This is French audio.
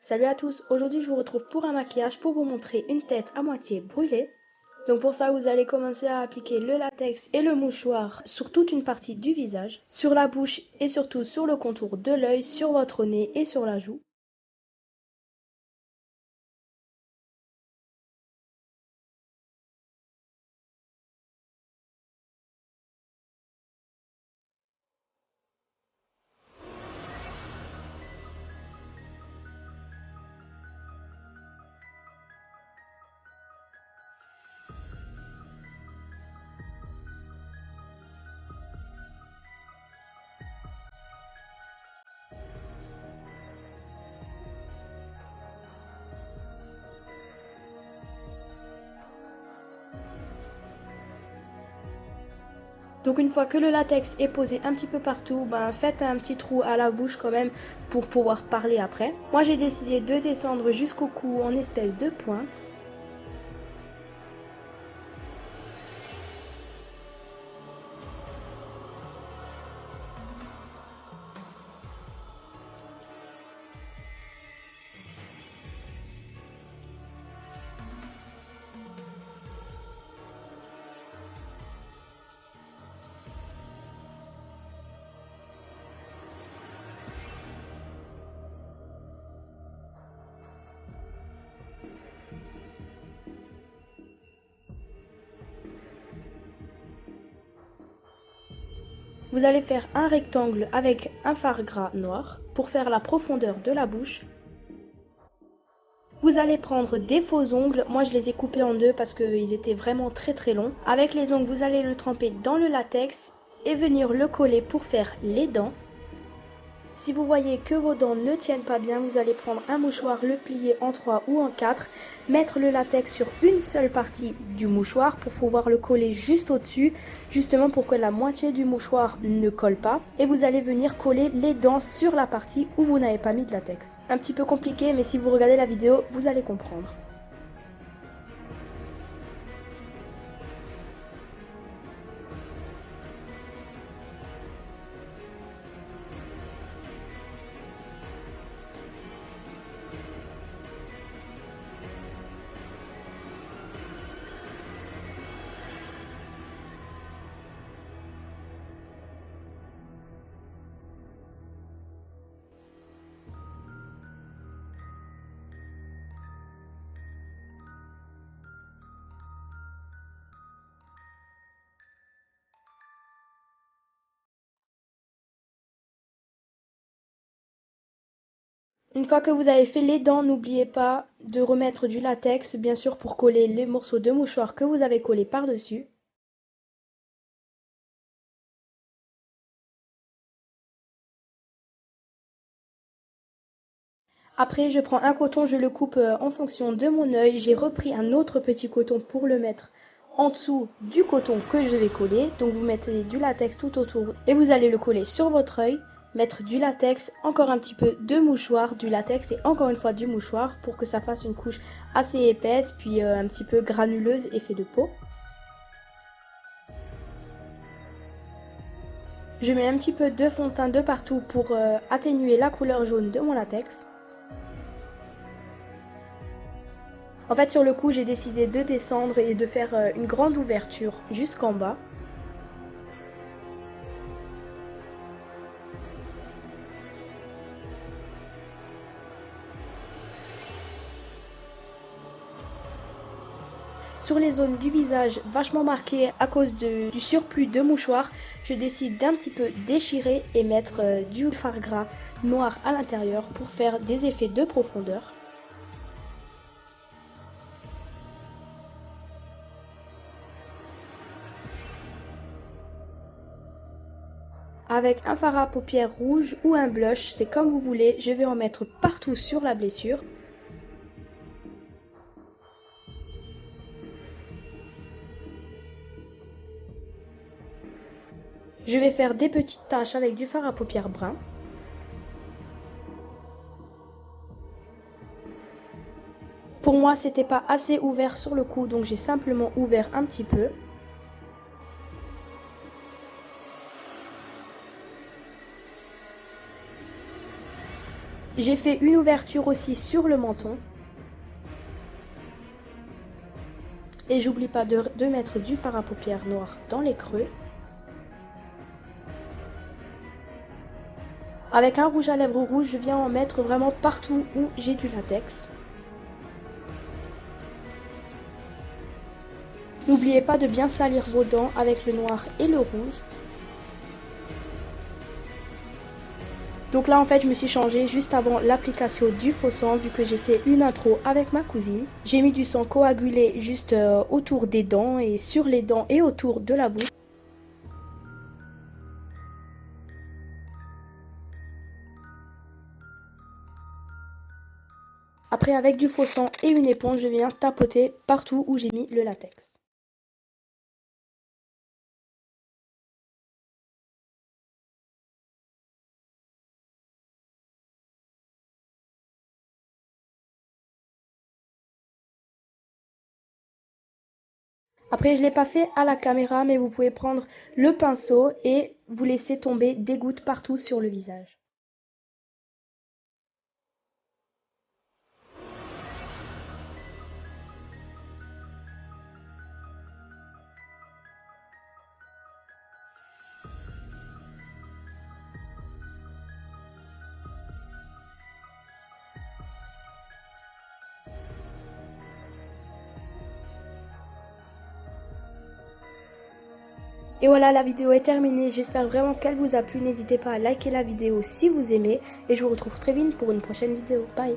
Salut à tous, aujourd'hui je vous retrouve pour un maquillage pour vous montrer une tête à moitié brûlée. Donc pour ça vous allez commencer à appliquer le latex et le mouchoir sur toute une partie du visage, sur la bouche et surtout sur le contour de l'œil, sur votre nez et sur la joue. Donc une fois que le latex est posé un petit peu partout, faites un petit trou à la bouche quand même pour pouvoir parler après. Moi j'ai décidé de descendre jusqu'au cou en espèce de pointe. Vous allez faire un rectangle avec un fard gras noir pour faire la profondeur de la bouche. Vous allez prendre des faux ongles, moi je les ai coupés en deux parce qu'ils étaient vraiment très longs. Avec les ongles, vous allez le tremper dans le latex et venir le coller pour faire les dents. Si vous voyez que vos dents ne tiennent pas bien, vous allez prendre un mouchoir, le plier en 3 ou en 4, mettre le latex sur une seule partie du mouchoir pour pouvoir le coller juste au-dessus, justement pour que la moitié du mouchoir ne colle pas. Et vous allez venir coller les dents sur la partie où vous n'avez pas mis de latex. Un petit peu compliqué, mais si vous regardez la vidéo, vous allez comprendre. Une fois que vous avez fait les dents, n'oubliez pas de remettre du latex, bien sûr pour coller les morceaux de mouchoir que vous avez collés par-dessus. Après, je prends un coton, je le coupe en fonction de mon œil. J'ai repris un autre petit coton pour le mettre en dessous du coton que je vais coller. Donc vous mettez du latex tout autour et vous allez le coller sur votre œil. Mettre du latex, encore un petit peu de mouchoir, du latex et encore une fois du mouchoir pour que ça fasse une couche assez épaisse puis un petit peu granuleuse, effet de peau. Je mets un petit peu de fond de teint de partout pour atténuer la couleur jaune de mon latex. En fait, sur le coup, j'ai décidé de descendre et de faire une grande ouverture jusqu'en bas. Sur les zones du visage vachement marquées à cause du surplus de mouchoirs, je décide d'un petit peu déchirer et mettre du fard gras noir à l'intérieur pour faire des effets de profondeur. Avec un fard à paupières rouge ou un blush, c'est comme vous voulez, je vais en mettre partout sur la blessure. Je vais faire des petites taches avec du fard à paupières brun. Pour moi, c'était pas assez ouvert sur le cou, donc j'ai simplement ouvert un petit peu. J'ai fait une ouverture aussi sur le menton. Et j'oublie pas de mettre du fard à paupières noir dans les creux. Avec un rouge à lèvres rouge, je viens en mettre vraiment partout où j'ai du latex. N'oubliez pas de bien salir vos dents avec le noir et le rouge. Donc là en fait je me suis changée juste avant l'application du faux sang vu que j'ai fait une intro avec ma cousine. J'ai mis du sang coagulé juste autour des dents et sur les dents et autour de la bouche. Après avec du faux sang et une éponge je viens tapoter partout où j'ai mis le latex. Après, je ne l'ai pas fait à la caméra, mais vous pouvez prendre le pinceau et vous laisser tomber des gouttes partout sur le visage. Et voilà, la vidéo est terminée. J'espère vraiment qu'elle vous a plu. N'hésitez pas à liker la vidéo si vous aimez. Et je vous retrouve très vite pour une prochaine vidéo. Bye!